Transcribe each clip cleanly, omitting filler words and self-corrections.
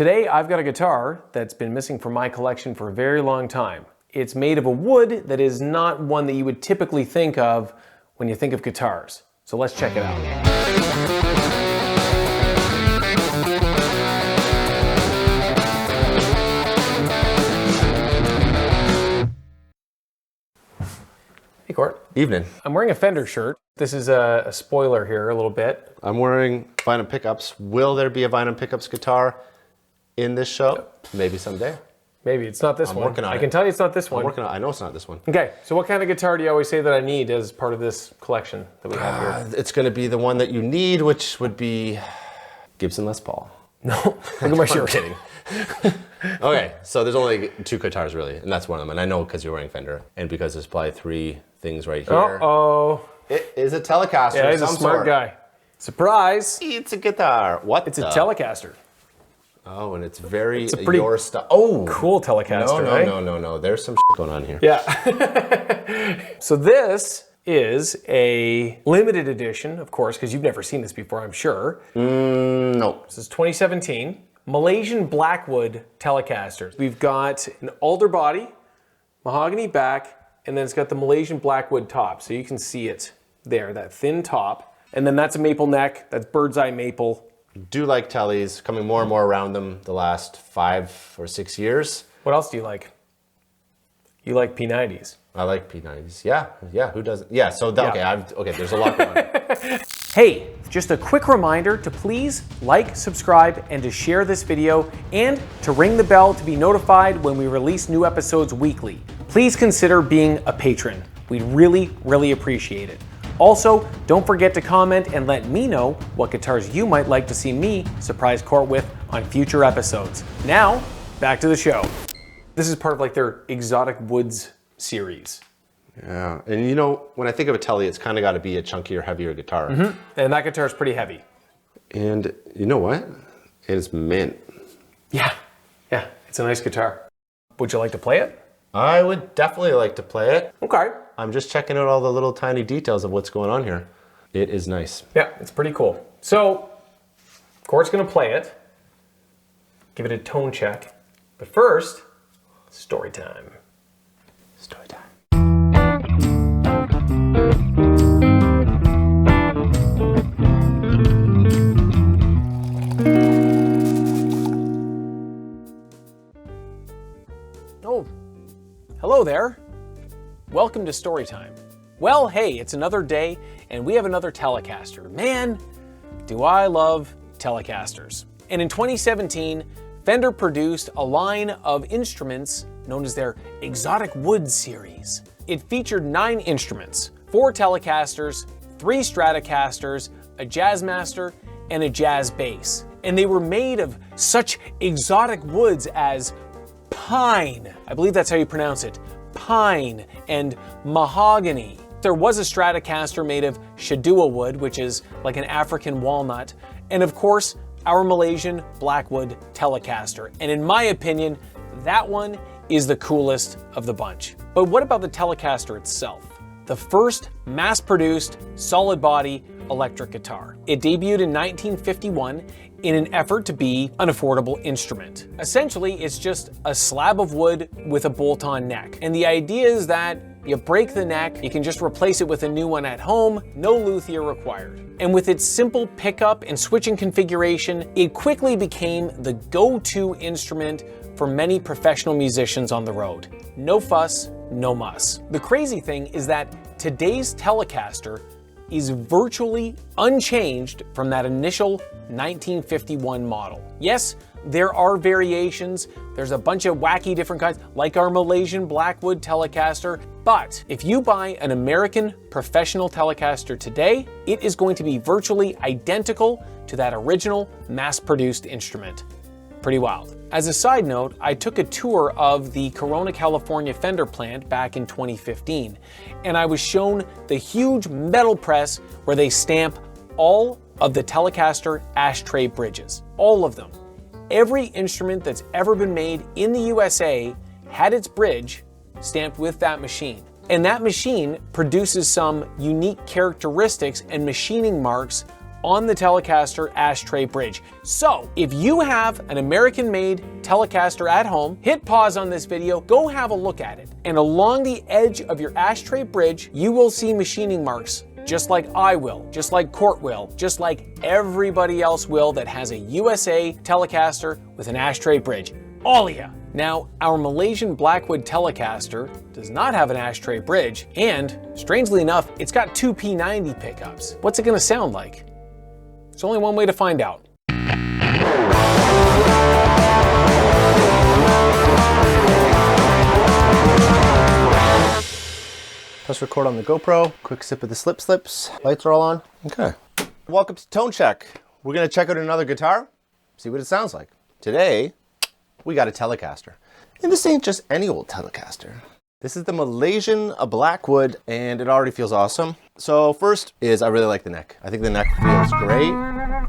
Today I've got a guitar that's been missing from my collection for a very long time. It's made of a wood that is not one that you would typically think of when you think of guitars. So let's check it out. Hey Court. Evening. I'm wearing a Fender shirt. This is a spoiler here a little bit. I'm wearing Vinyl Pickups. Will there be a Vinyl Pickups guitar in this show? Maybe someday. Maybe it's not this one. I'm working on it. I can tell you it's not this one. I'm working on it. I know it's not this one. Okay, so what kind of guitar do you always say that I need as part of this collection that we have here? It's going to be the one that you need, which would be Gibson Les Paul. No, look at my shirt. I'm kidding. Okay, so there's only two guitars really, and that's one of them. And I know because you're wearing Fender, and because there's probably three things right here. Uh-oh. It is a Telecaster. Yeah, he's a smart guy. Surprise! It's a guitar. What? It's a Telecaster. Oh, and it's very it's a pretty your style. Oh, cool Telecaster. No. There's some shit going on here. Yeah. So this is a limited edition, of course, because you've never seen this before, I'm sure. No. This is 2017 Malaysian Blackwood Telecaster. We've got an alder body, mahogany back, and then it's got the Malaysian Blackwood top. So you can see it there, that thin top. And then that's a maple neck. That's bird's eye maple. Do like Tellies, coming more and more around them the last 5 or 6 years. What else do you like? You like P90s. I like P90s. Yeah, who doesn't? Yeah, so, okay, there's a lot going on. Hey, just a quick reminder to please like, subscribe, and to share this video, and to ring the bell to be notified when we release new episodes weekly. Please consider being a patron. We'd really appreciate it. Also, don't forget to comment and let me know what guitars you might like to see me surprise Court with on future episodes. Now, back to the show. This is part of like their Exotic Woods series. Yeah, and you know, when I think of a Telly, it's kind of got to be a chunkier, heavier guitar. Mm-hmm. And that guitar is pretty heavy. And you know what? It is mint. Yeah, it's a nice guitar. Would you like to play it? I would definitely like to play it. Okay. I'm just checking out all the little tiny details of what's going on here. It is nice. Yeah, it's pretty cool. So, Court's gonna play it. Give it a tone check. But first, story time. Story time. Oh, hello there. Welcome to Storytime. Well, hey, it's another day and we have another Telecaster. Man, do I love Telecasters. And in 2017, Fender produced a line of instruments known as their Exotic Woods series. It featured 9 instruments, 4 Telecasters, 3 Stratocasters, a Jazzmaster, and a jazz bass. And they were made of such exotic woods as pine, I believe that's how you pronounce it, pine, and mahogany. There was a Stratocaster made of shadua wood, which is like an African walnut, and of course, our Malaysian Blackwood Telecaster. And in my opinion, that one is the coolest of the bunch. But what about the Telecaster itself? The first mass-produced, solid-body electric guitar. It debuted in 1951 in an effort to be an affordable instrument. Essentially, it's just a slab of wood with a bolt-on neck. And the idea is that you break the neck, you can just replace it with a new one at home, no luthier required. And with its simple pickup and switching configuration, it quickly became the go-to instrument for many professional musicians on the road. No fuss, no muss. The crazy thing is that today's Telecaster is virtually unchanged from that initial 1951 model. Yes, there are variations. There's a bunch of wacky different kinds, like our Malaysian Blackwood Telecaster. But if you buy an American professional Telecaster today, it is going to be virtually identical to that original mass-produced instrument. Pretty wild. As a side note, I took a tour of the Corona, California Fender plant back in 2015, and I was shown the huge metal press where they stamp all of the Telecaster ashtray bridges. All of them. Every instrument that's ever been made in the USA had its bridge stamped with that machine. And that machine produces some unique characteristics and machining marks on the Telecaster ashtray bridge. So if you have an American-made Telecaster at home, hit pause on this video, go have a look at it. And along the edge of your ashtray bridge, you will see machining marks, just like I will, just like Court will, just like everybody else will that has a USA Telecaster with an ashtray bridge. All of ya. Now, our Malaysian Blackwood Telecaster does not have an ashtray bridge, and strangely enough, it's got two P90 pickups. What's it gonna sound like? There's only one way to find out. Press record on the GoPro. Quick sip of the slips. Lights are all on. Okay. Welcome to Tone Check. We're gonna check out another guitar, see what it sounds like. Today, we got a Telecaster. And this ain't just any old Telecaster. This is the Malaysian Blackwood, and it already feels awesome. So first is I really like the neck. I think the neck feels great,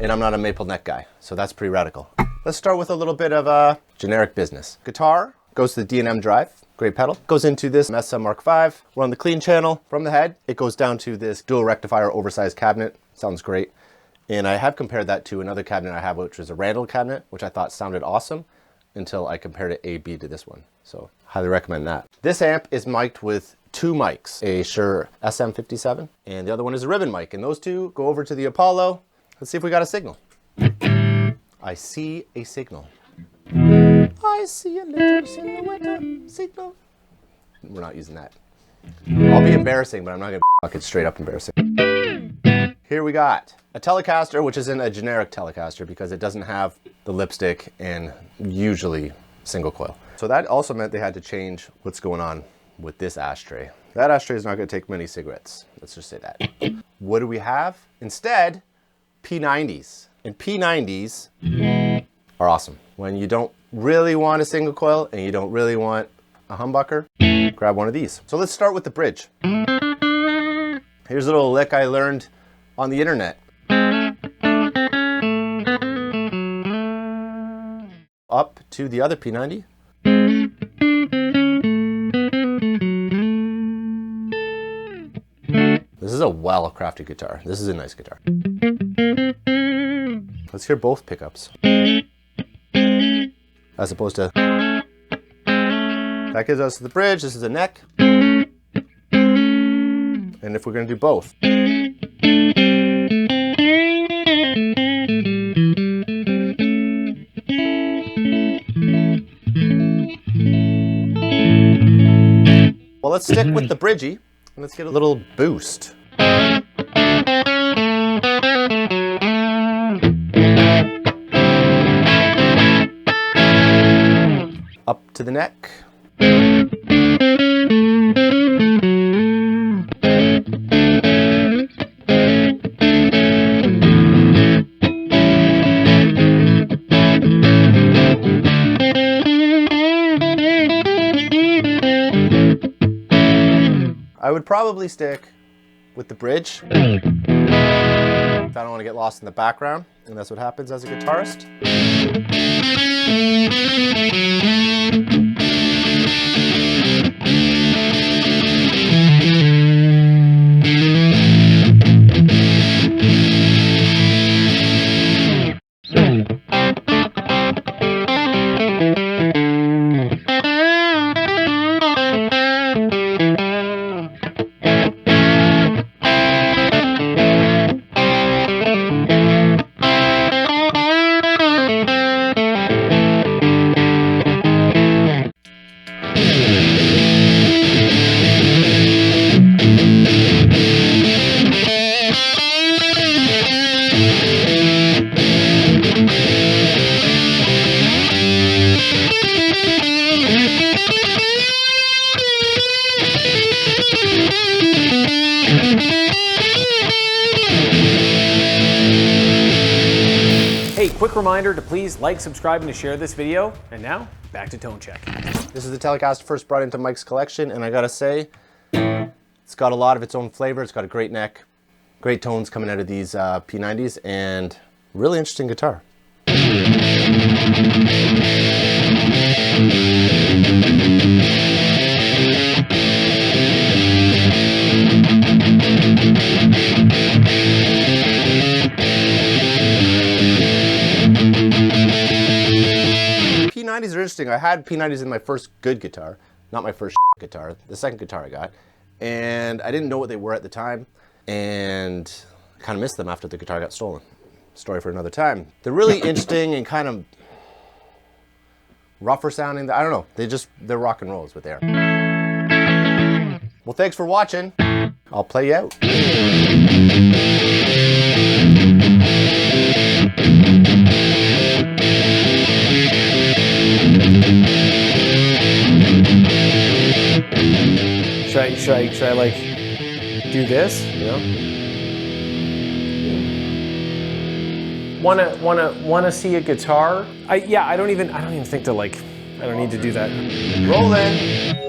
and I'm not a maple neck guy, so that's pretty radical. Let's start with a little bit of generic business. Guitar goes to the D&M drive, great pedal. Goes into this Mesa Mark V. We're on the clean channel. From the head, it goes down to this dual rectifier oversized cabinet. Sounds great. And I have compared that to another cabinet I have, which was a Randall cabinet, which I thought sounded awesome until I compared it A-B to this one. So highly recommend that. This amp is mic'd with two mics, a Shure SM57, and the other one is a ribbon mic. And those two go over to the Apollo. Let's see if we got a signal. I see a signal. I see a little silhouette signal. We're not using that. I'll be embarrassing, but I'm not gonna fuck it straight up embarrassing. Here we got a Telecaster, which isn't a generic Telecaster because it doesn't have the lipstick and usually single coil. So that also meant they had to change what's going on with this ashtray. That ashtray is not going to take many cigarettes. Let's just say that. What do we have? Instead, P90s. And P90s are awesome. When you don't really want a single coil and you don't really want a humbucker, grab one of these. So let's start with the bridge. Here's a little lick I learned on the internet. Up to the other P90. This is a well-crafted guitar. This is a nice guitar. Let's hear both pickups. As opposed to... That gives us the bridge, this is a neck. And if we're going to do both. Well, let's stick with the bridgie and let's get a little boost. Up to the neck. I would probably stick with the bridge if I don't want to get lost in the background, and that's what happens as a guitarist. Hey, quick reminder to please like, subscribe, and to share this video. And now, back to Tone Check. This is the Telecaster first brought into Mike's collection, and I gotta say, it's got a lot of its own flavor. It's got a great neck, great tones coming out of these P90s, and really interesting guitar. P90s are interesting. I had P90s in my first good guitar, not my first guitar, the second guitar I got. And I didn't know what they were at the time, and kind of missed them after the guitar got stolen. Story for another time. They're really interesting and kind of rougher sounding. I don't know. They're rock and roll is what they are. Well, thanks for watching. I'll play you out. Should I like do this? You know? Wanna see a guitar? I don't even think to like. I don't need to do that. Roll in.